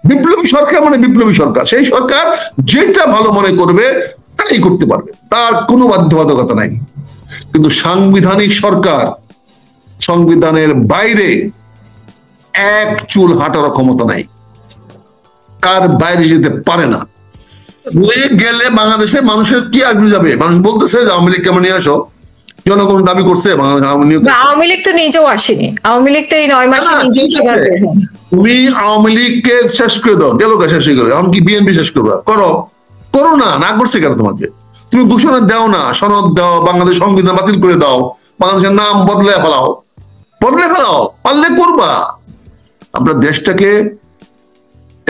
বিপ্লবী সরকার মানে বিপ্লবী সরকার, সেই সরকার যেটা ভালো মনে করবে তাই করতে পারবে, তার কোনো বাধ্যবাধকতা নাই। কিন্তু সাংবিধানিক সরকার সংবিধানের বাইরে এক চুল হাঁটার ক্ষমতা নাই, তার বাইরে যেতে পারে না। হয়ে গেলে বাংলাদেশে মানুষের কি আগ্রহ যাবে? মানুষ বলতেছে যে আওয়ামী লীগ কেমন নিয়ে আসো, জনগণ দাবি করছে আওয়ামী লীগ তো নিজেও আসেনি, আওয়ামী লীগ তো এই 9 মাসে তুমি আওয়ামী লীগকে শেষ করে দাও, গেল শেষ হয়ে গেল, এখন কি বিএনপি শেষ করবে? করো, করো না, না করছে কেন? তোমাকে তুমি ঘোষণা দাও না, সনদ দাও, বাংলাদেশ সংবিধান বাতিল করে দাও, বাংলাদেশের নাম বদলে ফেলাও, পারলে করবা। আমরা দেশটাকে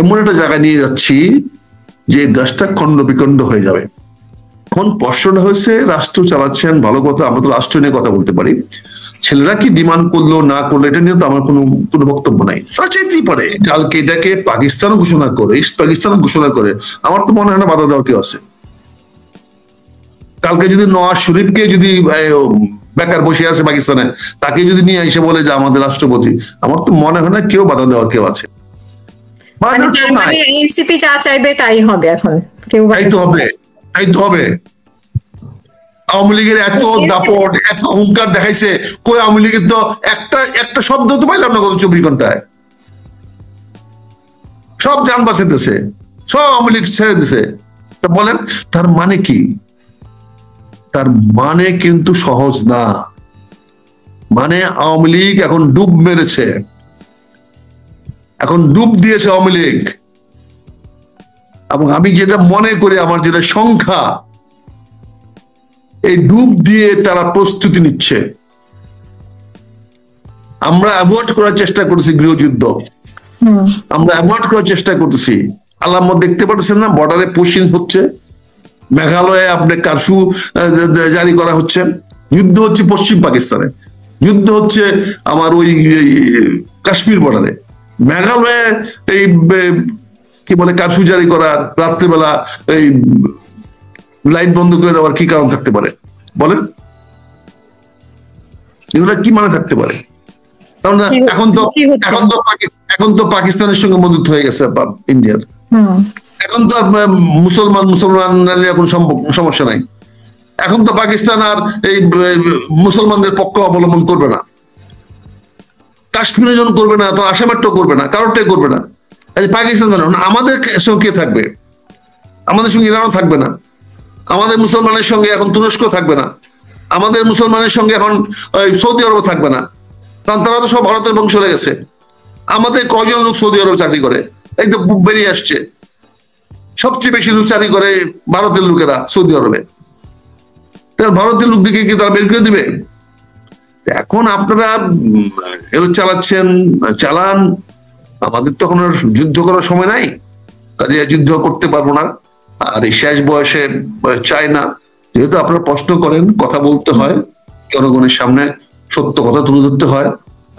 এমন একটা জায়গায় নিয়ে যাচ্ছি যে দেশটা খণ্ড বিখণ্ড হয়ে যাবে। এখন প্রশ্নটা হয়েছে রাষ্ট্র চালাচ্ছেন, ভালো কথা, আমরা তো রাষ্ট্র নিয়ে কথা বলতে পারি। ছেলেরা কি ডিমান্ড করলো না করলো এটা নিয়ে তো আমার কোনো বক্তব্য নাই, তারা চাইতেই পারে। কালকে এটাকে পাকিস্তান ঘোষণা করে, ইস্ট পাকিস্তান ঘোষণা করে, আমার তো মনে হয় না বাধা দেওয়ার কেউ আছে। কালকে যদি নওয়াজ শরীফকে যদি বেকার বসে আছে পাকিস্তানে, তাকে যদি নিয়ে এসে বলে যে আমাদের রাষ্ট্রপতি, আমার তো মনে হয় না কেউ বাধা দেওয়ার কেউ আছে। এনসিপি যা চাইবে তাই হবে, এখন কেউ তাই তো হবে। আওয়ামী লীগের এত দাপট, এত অহংকার দেখাইছে, কই আওয়ামী লীগের তো একটা শব্দ তো পাইলাম না গত 24 ঘন্টায়। সব যান বাঁচাইতেছে, সব আওয়ামী লীগ ছেড়ে দিছে। তা বলেন তার মানে কি? তার মানে কিন্তু সহজ না। মানে আওয়ামী লীগ এখন ডুব মেরেছে, এখন ডুব দিয়েছে আওয়ামী লীগ। এবং আমি যেটা মনে করি, আমার যেটা সংখ্যা, এই ডুব দিয়ে তারা প্রস্তুতি নিচ্ছে। আমরা অ্যাভয়েড করার চেষ্টা করছি গৃহযুদ্ধ, আমরা অ্যাভয়েড করার চেষ্টা করতেছি। আলামত দেখতে পাচ্ছেন না, বর্ডারে পুশিং হচ্ছে, মেঘালয়ে আপনি কারফিউ জারি করা হচ্ছে, যুদ্ধ হচ্ছে পশ্চিম পাকিস্তানে, যুদ্ধ হচ্ছে আমার ওই কাশ্মীর বর্ডারে। মেঘালয়ে এই কি বলে কারফিউ জারি করা, রাত্রিবেলা এই লাইট বন্ধ করে দেওয়ার কি কারণ থাকতে পারে বলেন? এগুলা কি মানে থাকতে পারে? কারণ এখন তো পাকিস্তানের সঙ্গে বন্ধুত্ব হয়ে গেছে ইন্ডিয়ার। এখন তো মুসলমান এখন সমস্যা নাই। এখন তো পাকিস্তান আর এই মুসলমানদের পক্ষ অবলম্বন করবে না, কাশ্মীরের জন্য করবে না, তো আসামেরটাও করবে না, কারোরটাই করবে না। পাকিস্তান আমাদের সঙ্গে থাকবে, আমাদের সঙ্গে ইরানও থাকবে না, আমাদের মুসলমানের সঙ্গে এখন তুরস্ক থাকবে না, আমাদের মুসলমানের সঙ্গে এখন সৌদি আরব থাকবে না, কারণ তারা তো সব ভারতের বংশ হয়ে গেছে। আমাদের কজন লোক সৌদি আরব চাকরি করে, একদম বেরিয়ে আসছে। সবচেয়ে বেশি লোক চাকরি করে ভারতের লোকেরা সৌদি আরবে। ভারতের লোক দিকে কি তারা বের করে দিবে? এখন আপনারা চালাচ্ছেন, চালান, আমাদের তো এখন যুদ্ধ করার সময় নাই, কাজে যুদ্ধ করতে পারবো না। আর এই শেষ বয়সে চাই না, যেহেতু আপনারা প্রশ্ন করেন, কথা বলতে হয়, জনগণের সামনে সত্য কথা তুলে ধরতে হয়।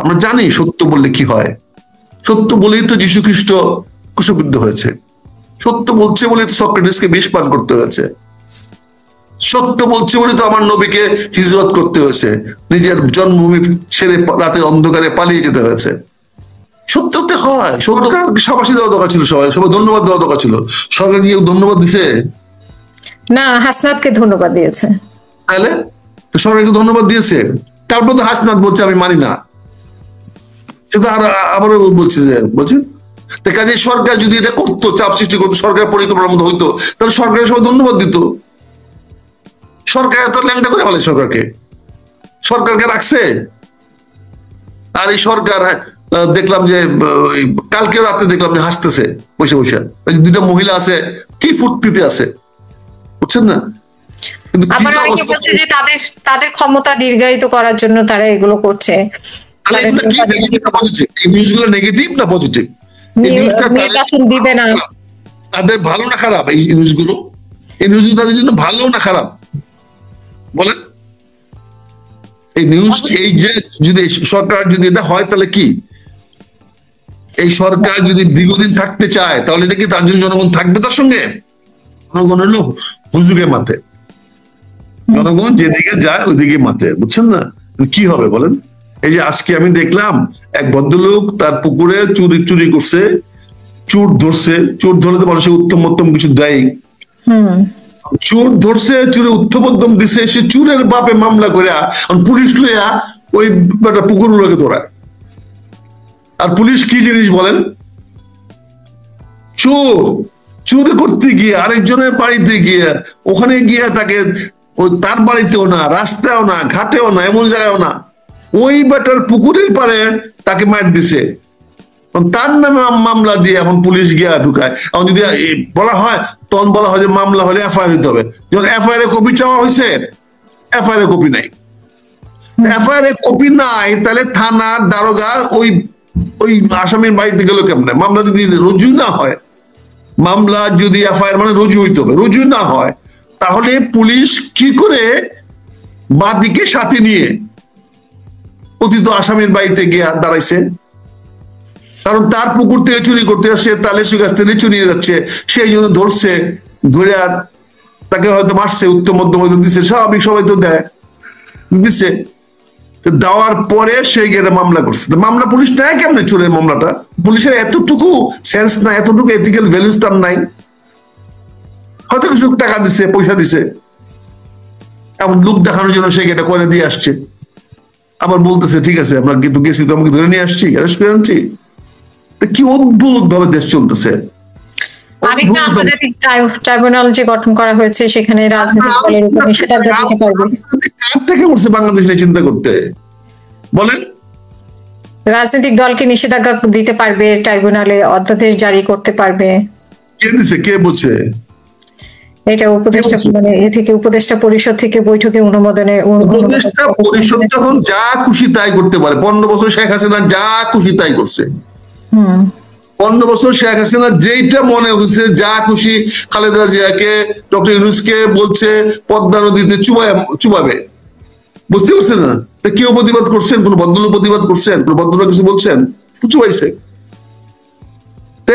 আমরা জানি সত্য বললে কি হয়, সত্য বলেই তো যীশু খ্রিস্ট ক্রুশবিদ্ধ হয়েছে, সত্য বলছে বলেই তো সক্রেটিসকে বিষ পান করতে হয়েছে, সত্য বলছে বলে তো আমার নবীকে হিজরত করতে হয়েছে, নিজের জন্মভূমি ছেড়ে রাতের অন্ধকারে পালিয়ে যেতে হয়েছে। সত্যতে হয়, সত্যকে সাবাসী দেওয়া দরকার ছিল, সবাই ধন্যবাদ দেওয়া দরকার ছিল। সরকার গিয়ে ধন্যবাদ দিছে না, হাসনাতকে ধন্যবাদ দিয়েছে। তাহলে সরকারকে ধন্যবাদ দিয়েছে, তারপর তো হাসনাত বলছে আমি মানি না, সেটা আবারও বলছে কাজে সরকার যদি এটা করতো, চাপ সৃষ্টি করতো, সরকার পরিকল্পনার মতো হইতো, তাহলে সরকারের সবাই ধন্যবাদ দিত। সরকার এত ল্যাংটা করে বলে, সরকারকে রাখছে। আর এই সরকার দেখলাম যে কালকে রাতে দেখলাম যে হাসতেছে বসে বসে, দুইটা মহিলা আছে কি ফুর্তিতে আছে, বুঝছেন না? তাদের ক্ষমতা দীর্ঘায়িত করার জন্য তারা এগুলো করছে। নেগেটিভ না পজিটিভ? দিবে না, তাদের ভালো না খারাপ? এই নিউজগুলো, এই নিউজগুলো তাদের জন্য ভালো না খারাপ বলেন? এই নিউজ, এই যে যদি সরকার যদি এটা হয় তাহলে কি, এই সরকার যদি দীর্ঘদিন থাকতে চায় তাহলে এটা কি তার জন্য জনগণ থাকবে তার সঙ্গে? জনগণ হলো হুজুগে মাথে, জনগণ যেদিকে যায় ওইদিকে মাথে, বুঝছেন না? কি হবে বলেন? এই যে আজকে আমি দেখলাম এক ভদ্রলোক তার পুকুরে চুরি করছে, চোর ধরছে, চোর ধরলে তো মানুষের উত্তম মধ্যম কিছু দেয়। চোর ধরছে, চোরে উত্তম মধ্যম দিছে, সে চোরের বাপে মামলা করে পুলিশ লইয়া ওই পুকুর গুলোকে ধরায়। আর পুলিশ কি জিনিস বলেন, চোর চুরি করতে গিয়ে আরেকজনের বাড়িতে গিয়ে ওখানে গিয়ে তাকে তার বাড়িতেও না, রাস্তায়ও না, ঘাটেও না, এমন জায়গায়ও না, ওই বেটার পুকুরের পারে তাকে মার দিছে, তার নামে মামলা দিয়ে এখন পুলিশ গিয়া ঢুকায়। এখন যদি বলা হয় তখন বলা হয় যে মামলা হলে এফআইআর হইতে হবে। যখন এফআইআর এর কপি চাওয়া হয়েছে, এফআইআর এর কপি নাই। এফআইআর এর কপি নাই, তাহলে থানার দারোগার ওই ওই আসামির বাড়িতে গেল কেমনে? মামলা যদি রুজু না হয়, মামলা যদি এফআইআর মানে রুজু হইতে হবে, রুজু না হয় তাহলে পুলিশ কি করে বাদীকে সাথে নিয়ে অতীত আসামির বাড়িতে গিয়ে দাঁড়াইছে? কারণ তার পুকুর থেকে চুরি করতে আসছে, তাহলে সে গাছ থেকে লিচু নিয়ে যাচ্ছে, সেই জন্য ধরছে, ধরে আর তাকে হয়তো মারছে, উত্তম মধ্যম হয়তো দিচ্ছে, স্বাভাবিক সবাই তো দেয়, দিচ্ছে। দেওয়ার পরে সে গিয়ে মামলা করছে। মামলা পুলিশ নেয় কেমনে চোরের মামলাটা? পুলিশের এতটুকু সেন্স নাই, এতটুকু এথিক্যাল ভ্যালুস তার নাই। হয়তো কিছু টাকা দিছে, পয়সা দিছে, এমন লোক দেখানোর জন্য সে এটা করে দিয়ে আসছে, আবার বলতেছে ঠিক আছে আমরা কিন্তু গেছি, তো আমাকে ধরে নিয়ে আসছি, অ্যারেস্ট করে আনছি। কি অদ্ভুত ভাবে দেশ চলতেছে। আরেকটা আন্তর্জাতিক ট্রাইব্যুনাল যে গঠন করা হয়েছে, সেখানে রাজনৈতিক দলের উপর নিষেধাজ্ঞা দিতে পারবে। কার থেকে করছে বাংলাদেশে চিন্তা করতে বলেন? রাজনৈতিক দলকে নিষেধাজ্ঞা দিতে পারবে, ট্রাইব্যুনালে অধ্যাদেশ জারি করতে পারবে। কে দিছে, কে বলছে এটা উপদেষ্টা, মানে এ থেকে উপদেষ্টা পরিষদ থেকে বৈঠকে অনুমোদনে, উপদেষ্টা পরিষদ যখন যা খুশি তাই করতে পারে। 15 বছর শেখ হাসিনা যা খুশি তাই করছে। 15 বছর শেখ হাসিনা যেইটা মনে হচ্ছে, যা খুশি খালেদা জিয়াকে, ডক্টর ইউনূসকে বলছে পদ্মা নদীতে চুবাবে, বুঝতে পারছেন না? কেউ প্রতিবাদ করছেন? কোন ভদ্রলোক প্রতিবাদ করছেন? কোন ভদ্রলোক কিছু বলছেন? চুবাইছে।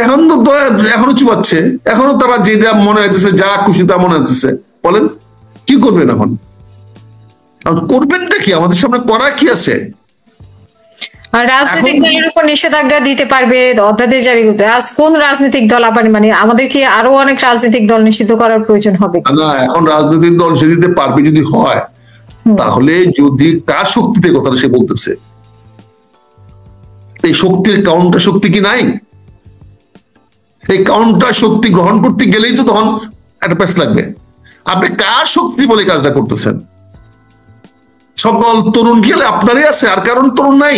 এখন তো এখনো চুবাচ্ছে, এখনো তারা যে যা মনে হইতেছে, যা খুশি তা মনে হইতেছে। বলেন কি করবেন এখন? করবেনটা কি? আমাদের সামনে করা কি আছে? আর রাজনৈতিক দলের উপর নিষেধাজ্ঞা দিতে পারবে, অধ্যাদেশ জারি করবে। আজ কোন রাজনৈতিক দল আবার, মানে আমাদের কি আরো অনেক রাজনৈতিক দল নিষিদ্ধ করার প্রয়োজন হবে? না, এখন রাজনৈতিক দল সে দিতে পারবে যদি হয়, তাহলে যদি কার শক্তিতে কথাটা সে বলতেছে, এই শক্তির কাউন্টার শক্তি কি নাই? এই কাউন্টার শক্তি গ্রহণ করতে গেলেই তো তখন একটা প্যাচ লাগবে। আপনি কার শক্তি বলে কাজটা করতেছেন? সকল তরুণ গেলে আপনারই আছে, আর কারণ তরুণ নাই।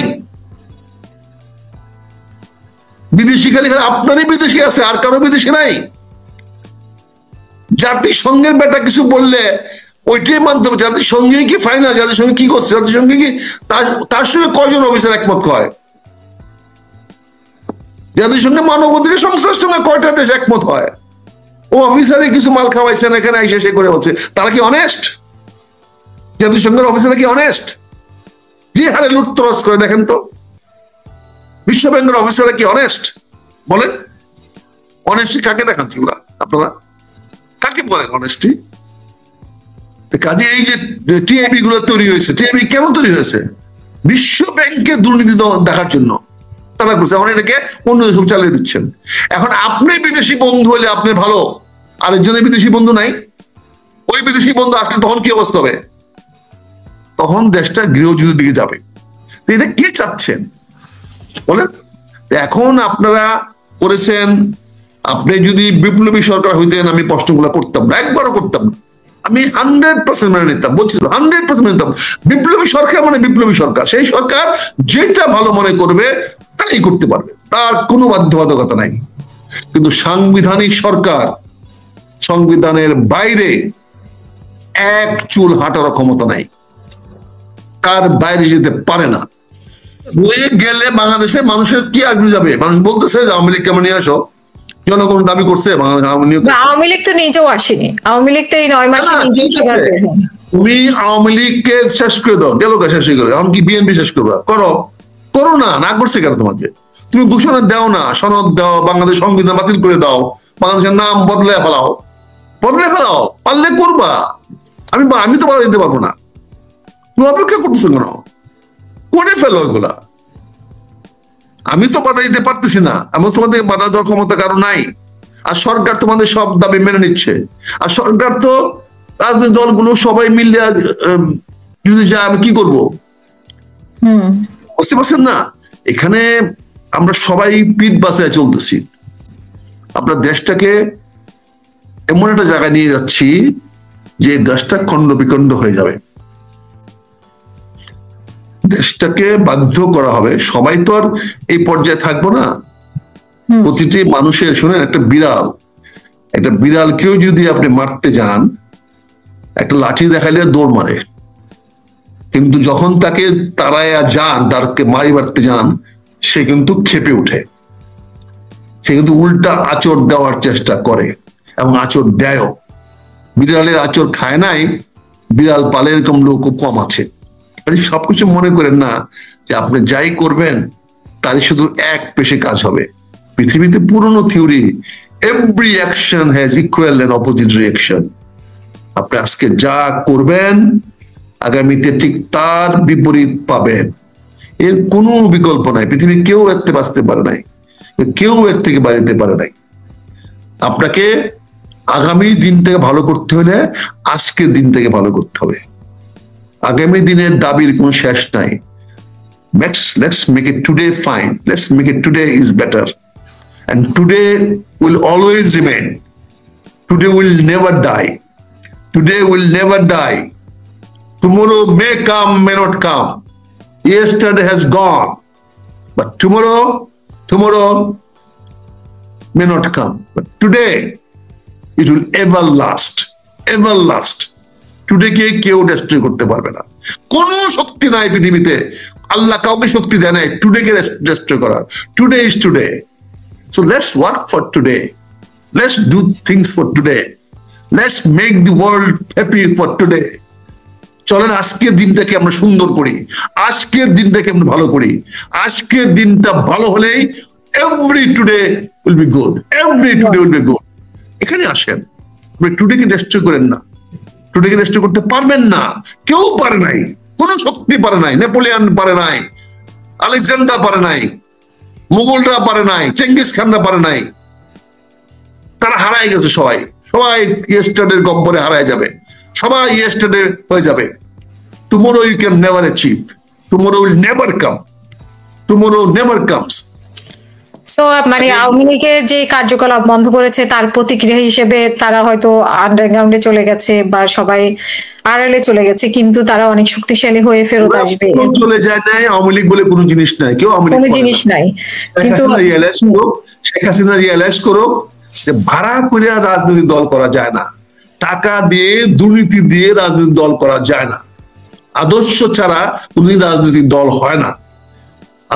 বিদেশি খালি আপনারই বিদেশি আছে, আর কারো বিদেশি নাই। জাতিসংঘের বেটা কিছু বললে ওইটাই মানতে হবে। জাতিসংঘে কি ফাইনাল? জাতিসংঘে কি করছে? জাতিসংঘে কি তার সঙ্গে কয়জন অফিসার একমত হয়? জাতিসংঘে মানবাধিকার সংস্থার সঙ্গে কয়টা দেশ একমত হয়? ও অফিসারে কিছু মাল খাওয়াইছেন এখানে এসে সে করে বলছে, তারা কি অনেস্ট? জাতিসংঘের অফিসাররা কি অনেস্ট? যে হারে লুটতরাজ করে দেখেন তো। বিশ্ব ব্যাংকের অফিসাররা কি অনেস্ট? বলেন অনেস্টি কাকে দেখাচ্ছি ওরা? আপনারা কাকে বলেন অনেস্টি? কাজে এই যে টিআইবি গুলো তৈরি হয়েছে, টিআইবি কেন তৈরি হয়েছে? বিশ্ব ব্যাংকে দুর্নীতি দেখার জন্য তারা করছে। এখন এটাকে অন্য দেশ চালিয়ে দিচ্ছেন। এখন আপনি বিদেশি বন্ধু হলে আপনি ভালো, আরেকজনের বিদেশি বন্ধু নাই, ওই বিদেশি বন্ধু আসলে তখন কি অবস্থা হবে? তখন দেশটা গৃহযুদ্ধের দিকে যাবে। এটা কি চাচ্ছেন বলেন? এখন আপনারা করেছেন, আপনি যদি বিপ্লবী সরকার হইতেন আমি প্রশ্নগুলো করতাম না, একবারও করতাম না। আমি 100% মেনে নিতাম, বলছি 100% মেনে নিতাম। বিপ্লবী সরকার মানে বিপ্লবী সরকার, সেই সরকার যেটা ভালো মনে করবে তাই করতে পারবে, তার কোনো বাধ্যবাধকতা নাই। কিন্তু সাংবিধানিক সরকার সংবিধানের বাইরে এক চুল হাঁটার ক্ষমতা নাই, কার বাইরে যেতে পারে না। হয়ে গেলে বাংলাদেশে মানুষের কি আগ্রহ যাবে? মানুষ বলতেছে যে আওয়ামী লীগ কেমন নিয়ে আসো, জনগণ দাবি করছে আওয়ামী লীগ তো নিজেও আসেনি। আওয়ামী লীগ তো এই 9 মাসে তুমি আওয়ামী লীগকে শেষ করে দাও, গেল শেষ হয়ে গেল। এখন কি বিএনপি শেষ করবে? করো না, না করছে কেন? তোমাকে তুমি ঘোষণা দাও না, সনদ দাও, বাংলাদেশ সংবিধান বাতিল করে দাও, বাংলাদেশের নাম বদলে ফেলাও, পারলে করবা। আমি তো দিতে পারবো না, তুমি অপেক্ষা করতেছো কেন? করে ফেলো এগুলা। আমি তো বাধা দিতে পারতেছি না, আমি তোমাদের বাধা দেওয়ার ক্ষমতা কারো নাই। আর সরকার তোমাদের সব দাবি মেনে নিচ্ছে। আর সরকার তো রাজনৈতিক দলগুলো সবাই মিলে যদি যায়, আমি কি করব? বুঝতে পারছেন না? এখানে আমরা সবাই পিঠ বাঁচায় চলতেছি। আপনার দেশটাকে এমন একটা জায়গায় নিয়ে যাচ্ছি যে দেশটা খণ্ড বিখণ্ড হয়ে যাবে। দেশটাকে বাধ্য করা হবে, সবাই তো আর এই পর্যায়ে থাকবো না। প্রতিটি মানুষের, শুনেন, একটা বিড়ালকেও যদি আপনি মারতে যান, একটা লাঠি দেখালে দৌড় মারে, কিন্তু যখন তাকে তাড়ায় যান, তাকে মারতে যান, সে কিন্তু ক্ষেপে ওঠে, সে কিন্তু উল্টা আচর দেওয়ার চেষ্টা করে এবং আচর দেয়ও। বিড়ালের আচর খায় নাই, বিড়াল পালে এরকম লোক খুব কম আছে। সবকিছু মনে করেন না যে আপনি যাই করবেন তারই শুধু এক পেশে কাজ হবে। পৃথিবীতে পুরনো theory, every action has equal and opposite reaction. আপনি আজকে যা করবেন আগামীতে ঠিক তার বিপরীত পাবেন, এর কোনো বিকল্প নাই। পৃথিবী কেউ এর থেকে বাঁচতে পারে নাই, কেউ এর থেকে বাড়িতে পারে নাই। আপনাকে আগামী দিনটাকে ভালো করতে হলে আজকের দিনটাকে ভালো করতে হবে। আগামী দিনের দাবির কোনো শেষ নাই। Let's make it today fine. Let's make it today is better. And today will always remain. Today will never die. Today will never die. Tomorrow may come, may not come. Yesterday has gone. But tomorrow may not come. But today, it will ever last. Ever last. টুডেকে কেউ destroy করতে পারবে না। কোনো শক্তি নাই পৃথিবীতে, আল্লাহ কাউকে শক্তি দেয় নাই টুডেকে ডেস্ট্রয় করার। Today is today, so let's work for today, let's do things for today, let's make the world happy for today. চলেন আজকের দিনটাকে আমরা সুন্দর করি, আজকের দিনটাকে আমরা ভালো করি। আজকের দিনটা ভালো হলেই every today will be good, every today will be good. এখানে আসেন, আপনি টুডেকে ডেস্ট্রয় করেন না। টুডেকে ডেস্ট্রয় করতে পারবেন না, কেউ পারে নাই, কোনো শক্তি পারে নাই। নেপোলিয়ান পারে নাই, আলেকজান্ডার পারে নাই, মুঘলরা পারে নাই, চেঙ্গিস খানরা পারে নাই। তারা হারায় গেছে, সবাই ইয়েস্টারডের গব্বরে হারায় যাবে, সবাই ইয়েস্টারডে হয়ে যাবে। Tomorrow you can never achieve, tomorrow will never come, tomorrow never comes. So মানে আওয়ামী লীগের যে কার্যকলাপ বন্ধ করেছে তার প্রতিক্রিয়া হিসেবে তারা হয়তো আন্ডারগ্রাউন্ডে চলে গেছে বা সবাই আড়ালে চলে গেছে, কিন্তু তারা অনেক শক্তিশালী হয়ে ফেরত আসবে। চলে যায় নাই, আওয়ামী লীগ বলে কোনো জিনিস নাই, কেউ আওয়ামী লীগ কোনো জিনিস নাই। কিন্তু শেখ হাসিনা রিয়েলাইজ করো যে ভাড়া করে রাজনৈতিক দল করা যায় না, টাকা দিয়ে দুর্নীতি দিয়ে রাজনৈতিক দল করা যায় না। আদর্শ ছাড়া কোনদিন রাজনৈতিক দল হয় না।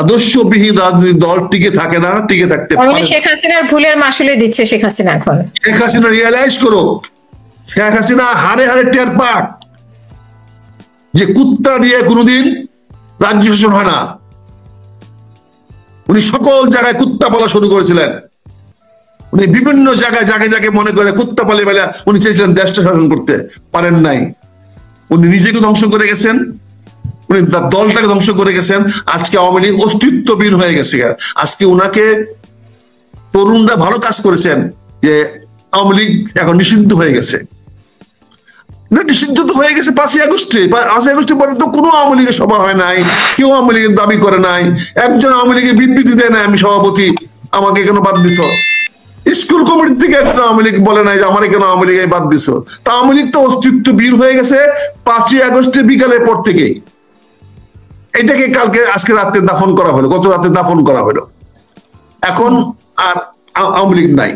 আদর্শবিহীন রাজনৈতিক দল টিকে থাকে না, টিকে থাকতে পারে না। শেখ হাসিনার ভুলের মাসুলে দিচ্ছে শেখ হাসিনা এখন। শেখ হাসিনা রিয়েলাইজ করো, শেখ হাসিনা হারে হারে টের পাক যে কুত্তা দিয়ে কোনোদিন রাজ্য শাসন হয় না। উনি সকল জায়গায় কুত্তা পালা শুরু করেছিলেন। উনি বিভিন্ন জায়গায় জায়গায় মনে করে কুত্তা পালে বেলা উনি চেয়েছিলেন দেশটা শাসন করতে, পারেন নাই। উনি নিজেকে ধ্বংস করে গেছেন, উনি দলটাকে ধ্বংস করে গেছেন। আজকে আওয়ামী লীগ অস্তিত্ববিহীন হয়ে গেছে। আজকে উনাকে তরুণরা ভালো কাজ করেছেন যে আওয়ামী লীগ এখন নিষিদ্ধ হয়ে গেছে। না, নিষিদ্ধ তো হয়ে গেছে 5ই আগস্টে। 5ই আগস্টে পরে তো কোনো আওয়ামী লীগের সভা হয় নাই, কেউ আওয়ামী লীগের দাবি করে নাই, একজন আওয়ামী লীগের বিবৃতি দেয় নাই আমি সভাপতি, আমাকে কেন বাদ দিছ। স্কুল কমিটি থেকে একটা আওয়ামী লীগ বলে নাই যে আমার কেন আওয়ামী লীগে বাদ দিছ। তা আওয়ামী লীগ তো অস্তিত্ববিহীন হয়ে গেছে 5ই আগস্টে বিকালের পর থেকেই। এটাকে আজকে রাতে দাফন করা হলো, গত রাতে দাফন করা হলো। এখন আর আওয়ামী লীগ নাই।